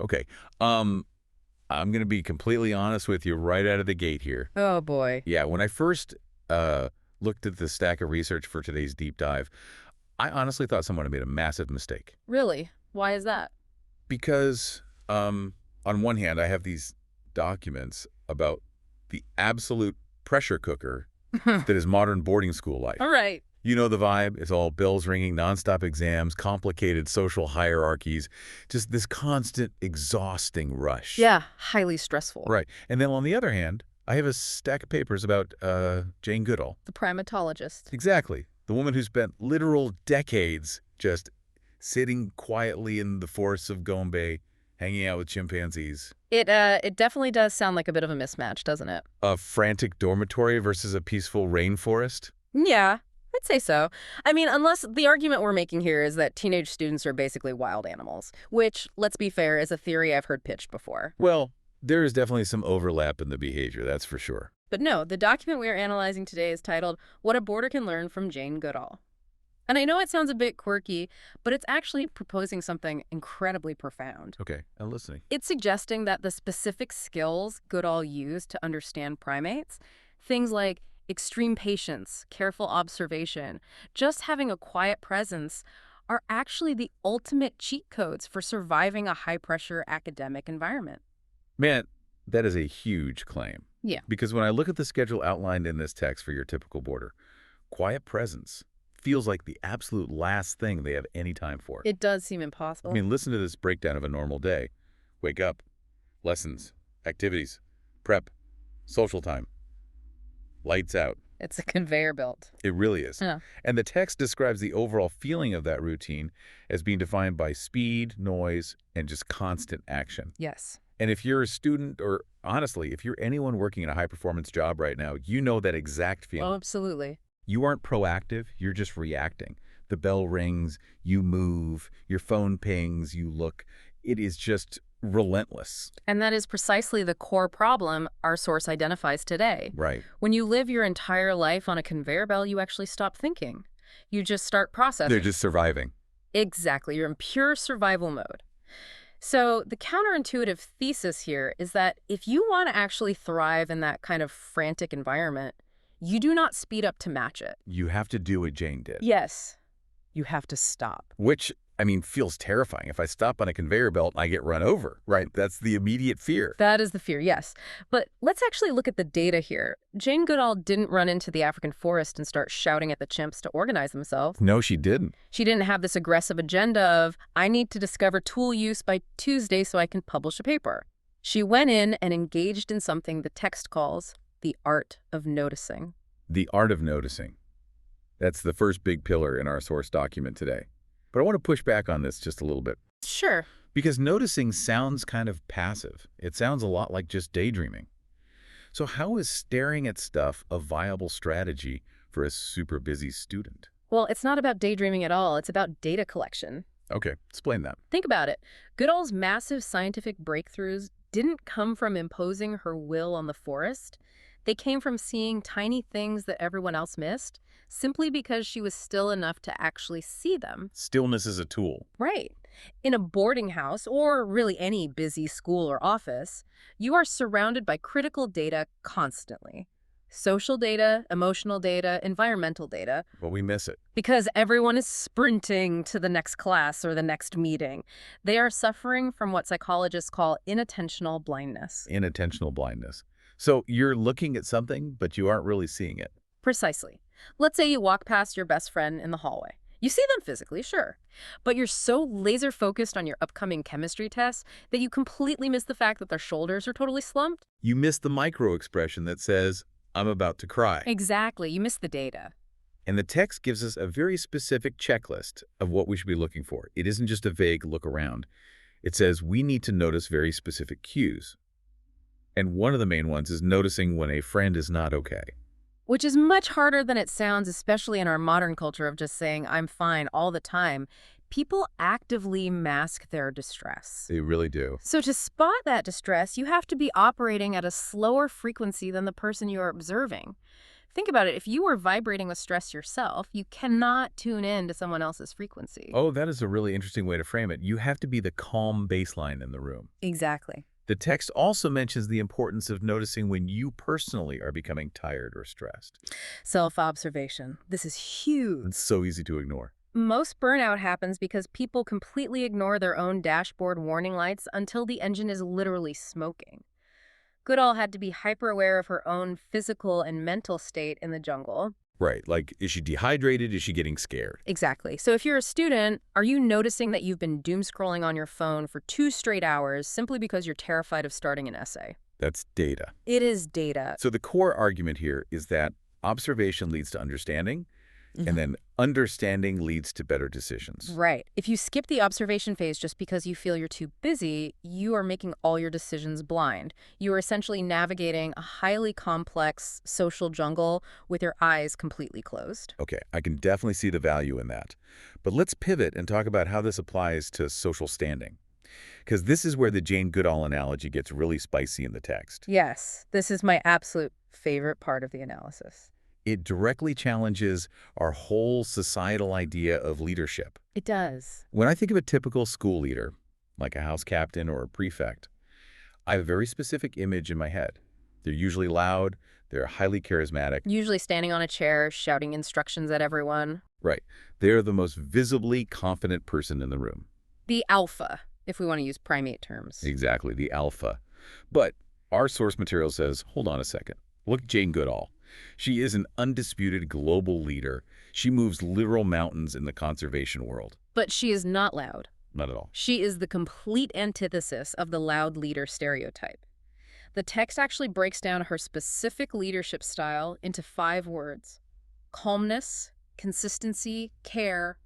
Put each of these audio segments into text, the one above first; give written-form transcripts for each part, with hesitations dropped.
Okay. I'm going to be completely honest with you right out of the gate here. Oh, boy. Yeah, when I first looked at the stack of research for today's deep dive, I honestly thought someone had made a massive mistake. Really? Why is that? Because on one hand, I have these documents about the absolute pressure cooker that is modern boarding school life. All right. You know the vibe. It's all bells ringing, nonstop exams, complicated social hierarchies, just this constant, exhausting rush. Yeah, highly stressful. Right. And then on the other hand, I have a stack of papers about Jane Goodall. The primatologist. Exactly. The woman who spent literal decades just sitting quietly in the forests of Gombe, hanging out with chimpanzees. It definitely does sound like a bit of a mismatch, doesn't it? A frantic dormitory versus a peaceful rainforest? Yeah, I'd say so. I mean, unless the argument we're making here is that teenage students are basically wild animals, which, let's be fair, is a theory I've heard pitched before. Well, there is definitely some overlap in the behavior, that's for sure. But no, the document we are analyzing today is titled What a Boarder Can Learn from Jane Goodall. And I know it sounds a bit quirky, but it's actually proposing something incredibly profound. Okay, I'm listening. It's suggesting that the specific skills Goodall used to understand primates, things like extreme patience, careful observation, just having a quiet presence, are actually the ultimate cheat codes for surviving a high-pressure academic environment. Man, that is a huge claim. Yeah. Because when I look at the schedule outlined in this text for your typical boarder, quiet presence feels like the absolute last thing they have any time for. It does seem impossible. I mean, listen to this breakdown of a normal day. Wake up, lessons, activities, prep, social time, lights out. It's a conveyor belt. It really is. Yeah. And the text describes the overall feeling of that routine as being defined by speed, noise, and just constant action. Yes. And if you're a student, or honestly, if you're anyone working in a high-performance job right now, you know that exact feeling. Oh, absolutely. You aren't proactive, you're just reacting. The bell rings, you move, your phone pings, you look. It is just relentless. And that is precisely the core problem our source identifies today. Right. When you live your entire life on a conveyor belt, you actually stop thinking. You just start processing. They're just surviving. Exactly. You're in pure survival mode. So the counterintuitive thesis here is that if you want to actually thrive in that kind of frantic environment, you do not speed up to match it. You have to do what Jane did. Yes, you have to stop. Which, I mean, feels terrifying. If I stop on a conveyor belt, I get run over. Right. That's the immediate fear. That is the fear, yes. But let's actually look at the data here. Jane Goodall didn't run into the African forest and start shouting at the chimps to organize themselves. No, she didn't. She didn't have this aggressive agenda of, I need to discover tool use by Tuesday so I can publish a paper. She went in and engaged in something the text calls the art of noticing. The art of noticing. That's the first big pillar in our source document today. But I want to push back on this just a little bit. Sure. Because noticing sounds kind of passive. It sounds a lot like just daydreaming. So how is staring at stuff a viable strategy for a super busy student? Well, it's not about daydreaming at all. It's about data collection. Okay, explain that. Think about it. Goodall's massive scientific breakthroughs didn't come from imposing her will on the forest. They came from seeing tiny things that everyone else missed, simply because she was still enough to actually see them. Stillness is a tool. Right. In a boarding house, or really any busy school or office, you are surrounded by critical data constantly. Social data, emotional data, environmental data. But we miss it. Because everyone is sprinting to the next class or the next meeting. They are suffering from what psychologists call inattentional blindness. Inattentional blindness. So you're looking at something, but you aren't really seeing it. Precisely. Let's say you walk past your best friend in the hallway. You see them physically, sure, but you're so laser-focused on your upcoming chemistry tests that you completely miss the fact that their shoulders are totally slumped. You miss the micro-expression that says, I'm about to cry. Exactly. You miss the data. And the text gives us a very specific checklist of what we should be looking for. It isn't just a vague look around. It says we need to notice very specific cues. And one of the main ones is noticing when a friend is not okay. Which is much harder than it sounds, especially in our modern culture of just saying, I'm fine all the time. People actively mask their distress. They really do. So to spot that distress, you have to be operating at a slower frequency than the person you're observing. Think about it. If you were vibrating with stress yourself, you cannot tune in to someone else's frequency. Oh, that is a really interesting way to frame it. You have to be the calm baseline in the room. Exactly. The text also mentions the importance of noticing when you personally are becoming tired or stressed. Self-observation. This is huge. It's so easy to ignore. Most burnout happens because people completely ignore their own dashboard warning lights until the engine is literally smoking. Goodall had to be hyper-aware of her own physical and mental state in the jungle. Right, like, is she dehydrated? Is she getting scared? Exactly. So if you're a student, are you noticing that you've been doom scrolling on your phone for 2 straight hours simply because you're terrified of starting an essay? That's data. It is data. So the core argument here is that observation leads to understanding, and then understanding leads to better decisions. Right. If you skip the observation phase just because you feel you're too busy, you are making all your decisions blind. You are essentially navigating a highly complex social jungle with your eyes completely closed. Okay, I can definitely see the value in that. But let's pivot and talk about how this applies to social standing. Because this is where the Jane Goodall analogy gets really spicy in the text. Yes, this is my absolute favorite part of the analysis. It directly challenges our whole societal idea of leadership. It does. When I think of a typical school leader, like a house captain or a prefect, I have a very specific image in my head. They're usually loud, they're highly charismatic. Usually standing on a chair, shouting instructions at everyone. Right. They're the most visibly confident person in the room. The alpha, if we want to use primate terms. Exactly, the alpha. But our source material says, hold on a second. Look at Jane Goodall. She is an undisputed global leader. She moves literal mountains in the conservation world. But she is not loud. Not at all. She is the complete antithesis of the loud leader stereotype. The text actually breaks down her specific leadership style into 5 words: calmness, consistency, care,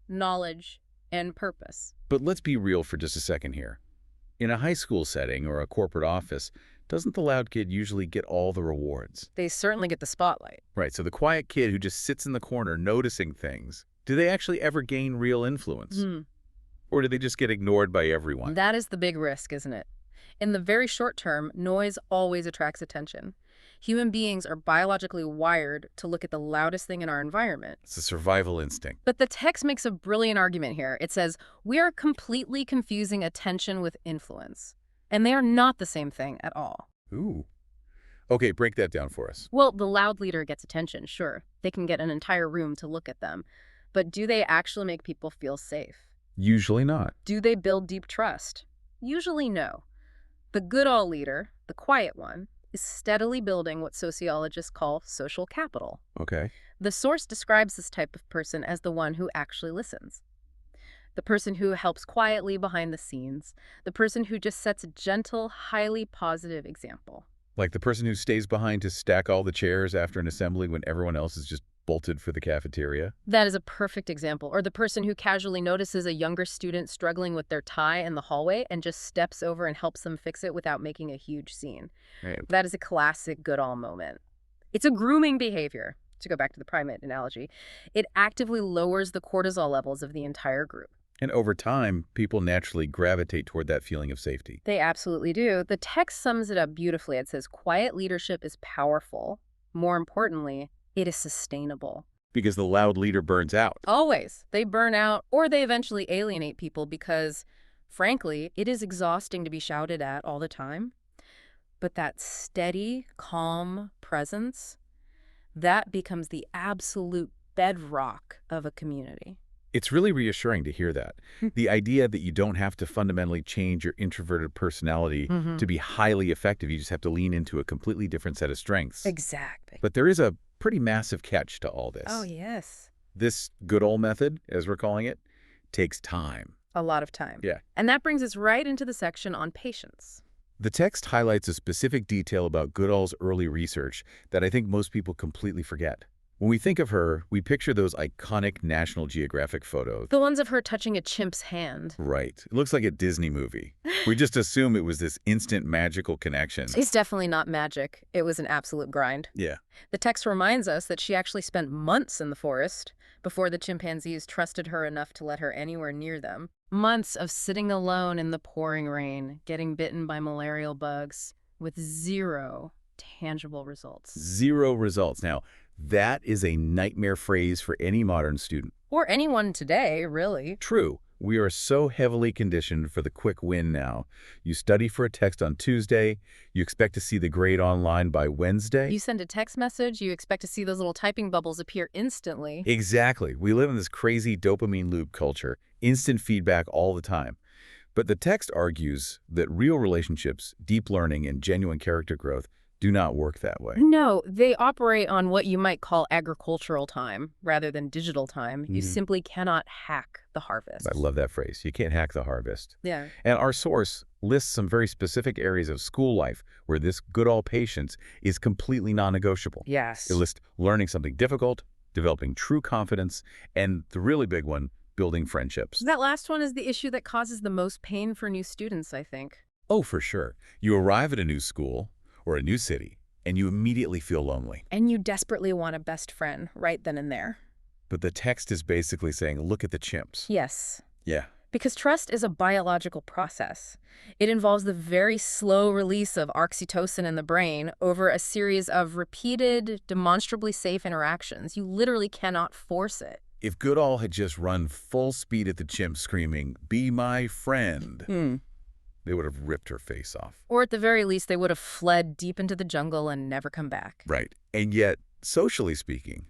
knowledge, and purpose. But let's be real for just a second here. In a high school setting or a corporate office, doesn't the loud kid usually get all the rewards? They certainly get the spotlight. Right, so the quiet kid who just sits in the corner noticing things, do they actually ever gain real influence? Or do they just get ignored by everyone? That is the big risk, isn't it? In the very short term, noise always attracts attention. Human beings are biologically wired to look at the loudest thing in our environment. It's a survival instinct. But the text makes a brilliant argument here. It says, we are completely confusing attention with influence. And they are not the same thing at all. Ooh. Okay, break that down for us. Well, the loud leader gets attention, sure. They can get an entire room to look at them. But do they actually make people feel safe? Usually not. Do they build deep trust? Usually no. The Goodall leader, the quiet one, is steadily building what sociologists call social capital. Okay. The source describes this type of person as the one who actually listens. The person who helps quietly behind the scenes. The person who just sets a gentle, highly positive example. Like the person who stays behind to stack all the chairs after an assembly when everyone else is just bolted for the cafeteria. That is a perfect example. Or the person who casually notices a younger student struggling with their tie in the hallway and just steps over and helps them fix it without making a huge scene. Right. That is a classic Goodall moment. It's a grooming behavior, to go back to the primate analogy. It actively lowers the cortisol levels of the entire group. And over time, people naturally gravitate toward that feeling of safety. They absolutely do. The text sums it up beautifully. It says, quiet leadership is powerful. More importantly, it is sustainable. Because the loud leader burns out. Always. They burn out or they eventually alienate people because, frankly, it is exhausting to be shouted at all the time. But that steady, calm presence, that becomes the absolute bedrock of a community. It's really reassuring to hear that. The idea that you don't have to fundamentally change your introverted personality to be highly effective. You just have to lean into a completely different set of strengths. Exactly. But there is a pretty massive catch to all this. Oh, yes. This Goodall method, as we're calling it, takes time. A lot of time. Yeah. And that brings us right into the section on patience. The text highlights a specific detail about Goodall's early research that I think most people completely forget. When we think of her, we picture those iconic National Geographic photos. The ones of her touching a chimp's hand. Right. It looks like a Disney movie. We just assume it was this instant magical connection. It's definitely not magic. It was an absolute grind. Yeah. The text reminds us that she actually spent months in the forest before the chimpanzees trusted her enough to let her anywhere near them. Months of sitting alone in the pouring rain, getting bitten by malarial bugs, with zero tangible results. 0 results. Now, that is a nightmare phrase for any modern student. Or anyone today, really. True. We are so heavily conditioned for the quick win now. You study for a text on Tuesday, you expect to see the grade online by Wednesday. You send a text message, you expect to see those little typing bubbles appear instantly. Exactly. We live in this crazy dopamine loop culture, instant feedback all the time. But the text argues that real relationships, deep learning, and genuine character growth do not work that way. No, they operate on what you might call agricultural time rather than digital time. You simply cannot hack the harvest. I love that phrase. You can't hack the harvest. Yeah. And our source lists some very specific areas of school life where this Goodall patience is completely non-negotiable. Yes. It lists learning something difficult, developing true confidence, and the really big one, building friendships. That last one is the issue that causes the most pain for new students, I think. Oh, for sure. You arrive at a new school or a new city, and you immediately feel lonely. And you desperately want a best friend right then and there. But the text is basically saying, look at the chimps. Yes. Yeah. Because trust is a biological process. It involves the very slow release of oxytocin in the brain over a series of repeated, demonstrably safe interactions. You literally cannot force it. If Goodall had just run full speed at the chimp screaming, "Be my friend," they would have ripped her face off. Or at the very least, they would have fled deep into the jungle and never come back. Right. And yet, socially speaking,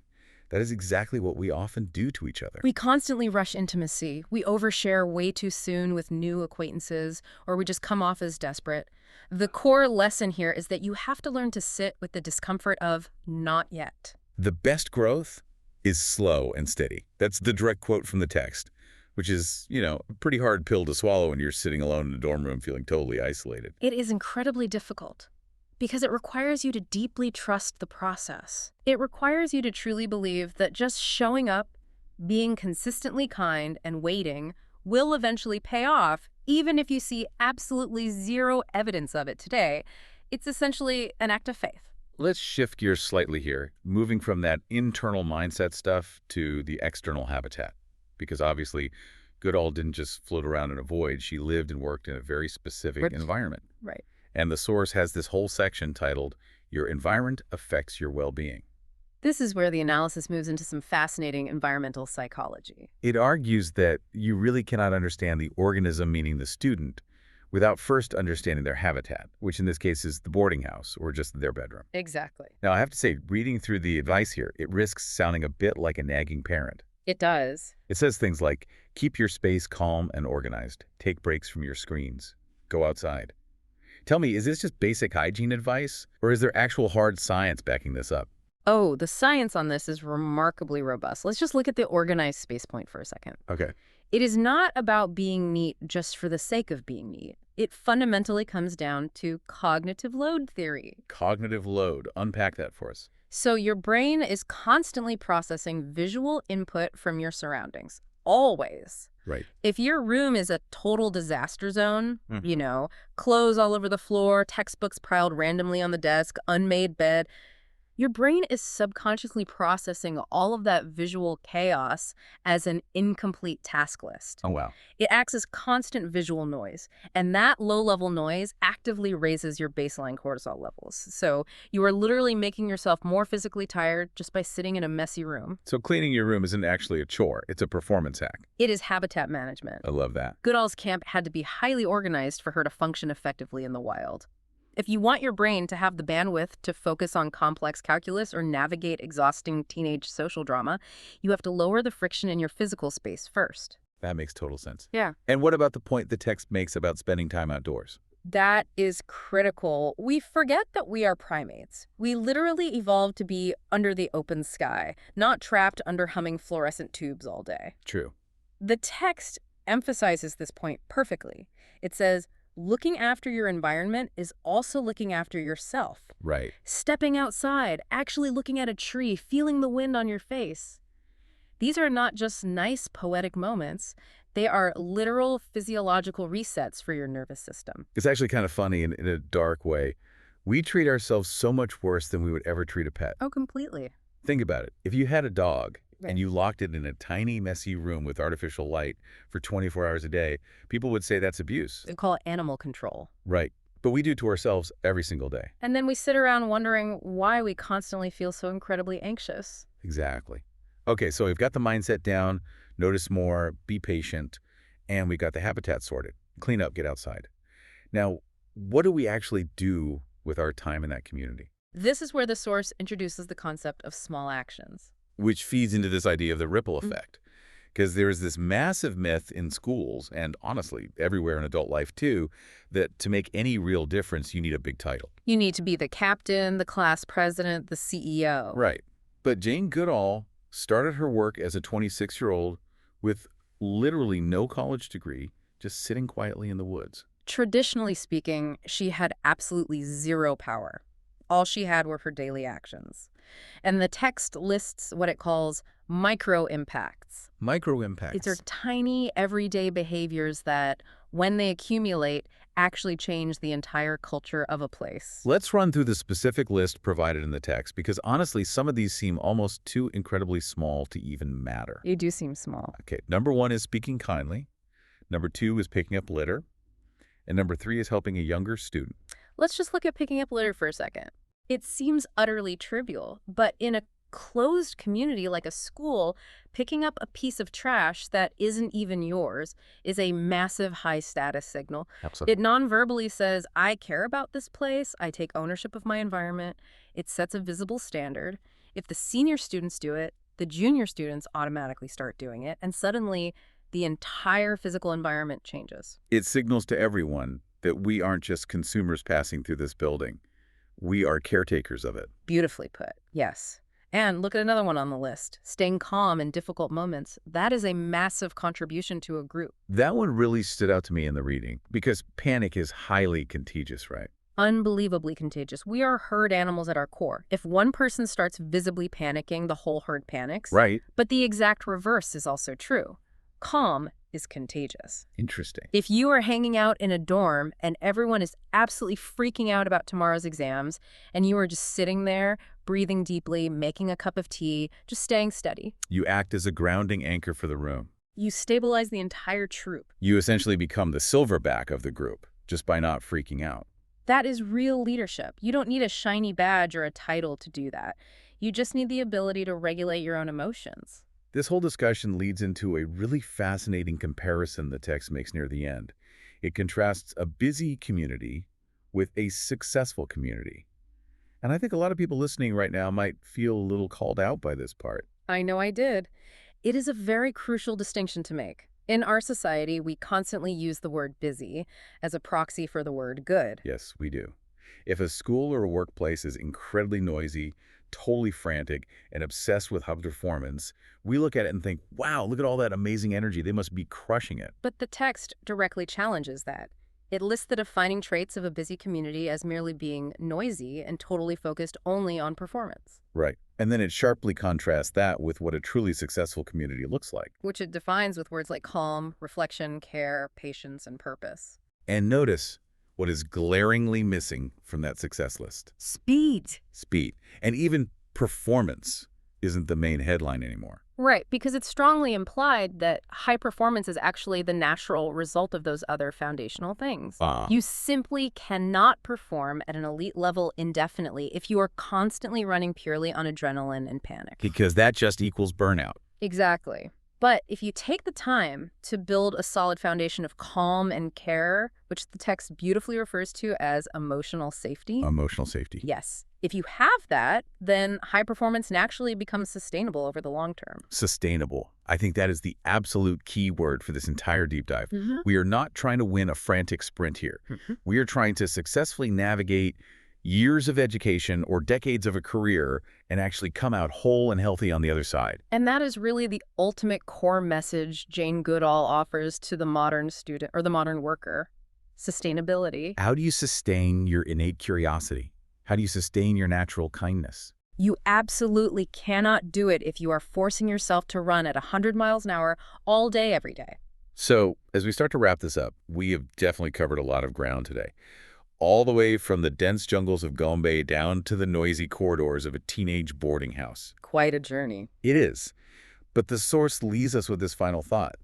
that is exactly what we often do to each other. We constantly rush intimacy. We overshare way too soon with new acquaintances, or we just come off as desperate. The core lesson here is that you have to learn to sit with the discomfort of not yet. The best growth is slow and steady. That's the direct quote from the text, which is, a pretty hard pill to swallow when you're sitting alone in a dorm room feeling totally isolated. It is incredibly difficult because it requires you to deeply trust the process. It requires you to truly believe that just showing up, being consistently kind, and waiting will eventually pay off, even if you see absolutely zero evidence of it today. It's essentially an act of faith. Let's shift gears slightly here, moving from that internal mindset stuff to the external habitat. Because obviously, Goodall didn't just float around in a void. She lived and worked in a very specific environment. Right. And the source has this whole section titled, "Your Environment Affects Your Well-Being." This is where the analysis moves into some fascinating environmental psychology. It argues that you really cannot understand the organism, meaning the student, without first understanding their habitat, which in this case is the boarding house or just their bedroom. Exactly. Now, I have to say, reading through the advice here, it risks sounding a bit like a nagging parent. It does. It says things like, keep your space calm and organized, take breaks from your screens, go outside. Tell me, is this just basic hygiene advice, or is there actual hard science backing this up? Oh, the science on this is remarkably robust. Let's just look at the organized space point for a second. Okay. It is not about being neat just for the sake of being neat. It fundamentally comes down to cognitive load theory. Cognitive load. Unpack that for us. So your brain is constantly processing visual input from your surroundings, always. Right. If your room is a total disaster zone, clothes all over the floor, textbooks piled randomly on the desk, unmade bed, your brain is subconsciously processing all of that visual chaos as an incomplete task list. Oh, wow. It acts as constant visual noise, and that low-level noise actively raises your baseline cortisol levels. So you are literally making yourself more physically tired just by sitting in a messy room. So cleaning your room isn't actually a chore. It's a performance hack. It is habitat management. I love that. Goodall's camp had to be highly organized for her to function effectively in the wild. If you want your brain to have the bandwidth to focus on complex calculus or navigate exhausting teenage social drama, you have to lower the friction in your physical space first. That makes total sense. Yeah. And what about the point the text makes about spending time outdoors? That is critical. We forget that we are primates. We literally evolved to be under the open sky, not trapped under humming fluorescent tubes all day. True. The text emphasizes this point perfectly. It says, looking after your environment is also looking after yourself. Right. Stepping outside, actually looking at a tree, feeling the wind on your face. These are not just nice poetic moments. They are literal physiological resets for your nervous system. It's actually kind of funny in a dark way. We treat ourselves so much worse than we would ever treat a pet. Oh, completely. Think about it. If you had a dog Right. and you locked it in a tiny, messy room with artificial light for 24 hours a day, people would say that's abuse. They call it animal control. Right. But we do to ourselves every single day. And then we sit around wondering why we constantly feel so incredibly anxious. Exactly. Okay, so we've got the mindset down, notice more, be patient, and we got the habitat sorted. Clean up, get outside. Now, what do we actually do with our time in that community? This is where the source introduces the concept of small actions. Which feeds into this idea of the ripple effect. Because there's this massive myth in schools, and honestly, everywhere in adult life too, that to make any real difference, you need a big title. You need to be the captain, the class president, the CEO. Right. But Jane Goodall started her work as a 26-year-old with literally no college degree, just sitting quietly in the woods. Traditionally speaking, she had absolutely zero power. All she had were her daily actions. And the text lists what it calls micro-impacts. Micro-impacts. These are tiny, everyday behaviors that, when they accumulate, actually change the entire culture of a place. Let's run through the specific list provided in the text, because honestly, some of these seem almost too incredibly small to even matter. You do seem small. Okay, number 1 is speaking kindly. Number 2 is picking up litter. And number 3 is helping a younger student. Let's just look at picking up litter for a second. It seems utterly trivial, but in a closed community like a school, picking up a piece of trash that isn't even yours is a massive high-status signal. Absolutely. It non-verbally says, I care about this place, I take ownership of my environment. It sets a visible standard. If the senior students do it, the junior students automatically start doing it, and suddenly the entire physical environment changes. It signals to everyone that we aren't just consumers passing through this building. We are caretakers of it. Beautifully put, yes. And look at another one on the list. Staying calm in difficult moments. That is a massive contribution to a group. That one really stood out to me in the reading, because panic is highly contagious, right? Unbelievably contagious. We are herd animals at our core. If one person starts visibly panicking, the whole herd panics. Right. But the exact reverse is also true. Calm is contagious. Interesting. If you are hanging out in a dorm and everyone is absolutely freaking out about tomorrow's exams, and you are just sitting there, breathing deeply, making a cup of tea, just staying steady, You act as a grounding anchor for the room. you stabilize the entire troop. You essentially become the silverback of the group, just by not freaking out. That is real leadership. You don't need a shiny badge or a title to do that. You just need the ability to regulate your own emotions. This whole discussion leads into a really fascinating comparison the text makes near the end. It contrasts a busy community with a successful community. And I think a lot of people listening right now might feel a little called out by this part. I know I did. It is a very crucial distinction to make. In our society, we constantly use the word busy as a proxy for the word good. Yes, we do. If a school or a workplace is incredibly noisy, totally frantic, and obsessed with high performance, we look at it and think, wow, look at all that amazing energy. They must be crushing it. But the text directly challenges that. It lists the defining traits of a busy community as merely being noisy and totally focused only on performance, Right. And then it sharply contrasts that with what a truly successful community looks like. which it defines with words like calm, reflection, care, patience, and purpose. And notice what is glaringly missing from that success list. Speed. Speed. And even performance isn't the main headline anymore. Right, because it's strongly implied that high performance is actually the natural result of those other foundational things. You simply cannot perform at an elite level indefinitely if you are constantly running purely on adrenaline and panic. Because that just equals burnout. Exactly. But if you take the time to build a solid foundation of calm and care, which the text beautifully refers to as emotional safety. Emotional safety. Yes. If you have that, then high performance naturally becomes sustainable over the long term. Sustainable. I think that is the absolute key word for this entire deep dive. We are not trying to win a frantic sprint here. We are trying to successfully navigate years of education or decades of a career and actually come out whole and healthy on the other side. And that is really the ultimate core message Jane Goodall offers to the modern student or the modern worker. Sustainability. How do you sustain your innate curiosity? How do you sustain your natural kindness? You absolutely cannot do it if you are forcing yourself to run at 100 miles an hour all day, every day. So, as we start to wrap this up, we have definitely covered a lot of ground today. All the way from the dense jungles of Gombe down to the noisy corridors of a teenage boarding house. Quite a journey. It is. But the source leaves us with this final thought.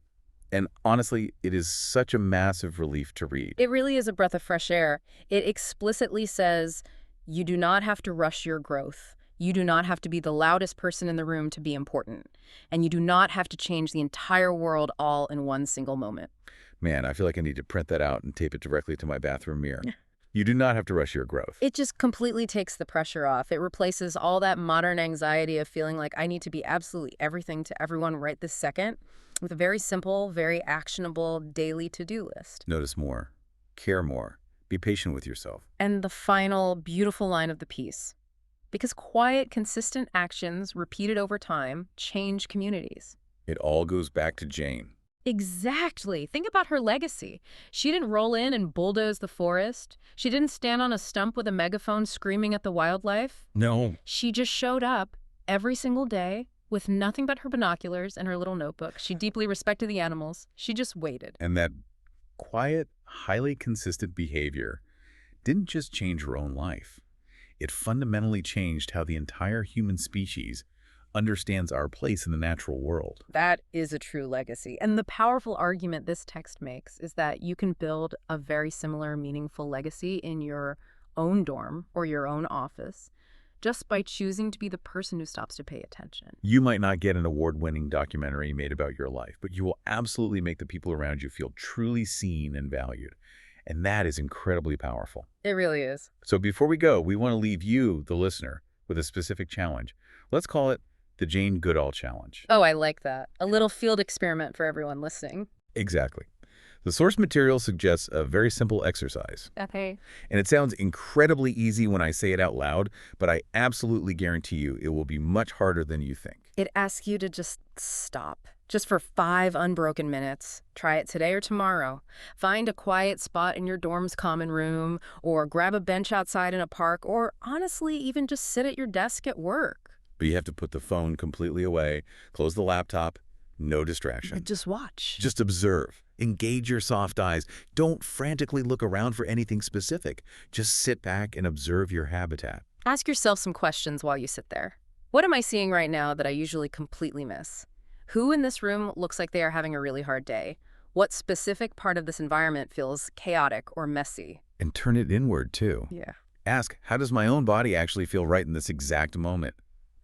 And honestly, it is such a massive relief to read. It really is a breath of fresh air. It explicitly says you do not have to rush your growth. You do not have to be the loudest person in the room to be important. And you do not have to change the entire world all in one single moment. Man, I feel like I need to print that out and tape it directly to my bathroom mirror. You do not have to rush your growth. It just completely takes the pressure off. It replaces all that modern anxiety of feeling like I need to be absolutely everything to everyone right this second with a very simple, very actionable daily to-do list. Notice more. Care more. Be patient with yourself. And the final beautiful line of the piece. Because quiet, consistent actions repeated over time change communities. It all goes back to Jane. Exactly. Think about her legacy. She didn't roll in and bulldoze the forest. She didn't stand on a stump with a megaphone screaming at the wildlife. No. She just showed up every single day with nothing but her binoculars and her little notebook. She deeply respected the animals. She just waited. And that quiet, highly consistent behavior didn't just change her own life. It fundamentally changed how the entire human species understands our place in the natural world. That is a true legacy. And the powerful argument this text makes is that you can build a very similar, meaningful legacy in your own dorm or your own office just by choosing to be the person who stops to pay attention. You might not get an award-winning documentary made about your life, but you will absolutely make the people around you feel truly seen and valued. And that is incredibly powerful. It really is. So before we go, we want to leave you, the listener, with a specific challenge. Let's call it the Jane Goodall Challenge. Oh, I like that. A little field experiment for everyone listening. Exactly. The source material suggests a very simple exercise. Okay. And it sounds incredibly easy when I say it out loud, but I absolutely guarantee you it will be much harder than you think. It asks you to just stop. Just for 5 unbroken minutes. Try it today or tomorrow. Find a quiet spot in your dorm's common room, or grab a bench outside in a park, or honestly, even just sit at your desk at work. But you have to put the phone completely away, close the laptop, no distraction. Just watch. Just observe. Engage your soft eyes. Don't frantically look around for anything specific. Just sit back and observe your habitat. Ask yourself some questions while you sit there. What am I seeing right now that I usually completely miss? Who in this room looks like they are having a really hard day? What specific part of this environment feels chaotic or messy? And turn it inward, too. Yeah. Ask, how does my own body actually feel right in this exact moment?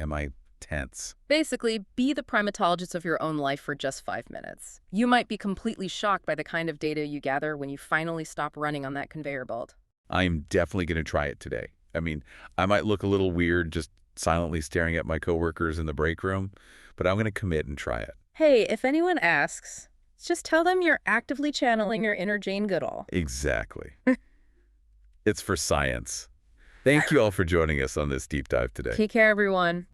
Am I tense? Basically, be the primatologist of your own life for just 5 minutes. You might be completely shocked by the kind of data you gather when you finally stop running on that conveyor belt. I'm definitely going to try it today. I mean, I might look a little weird just silently staring at my coworkers in the break room, but I'm going to commit and try it. Hey, if anyone asks, just tell them you're actively channeling your inner Jane Goodall. Exactly. It's for science. Thank you all for joining us on this deep dive today. Take care, everyone.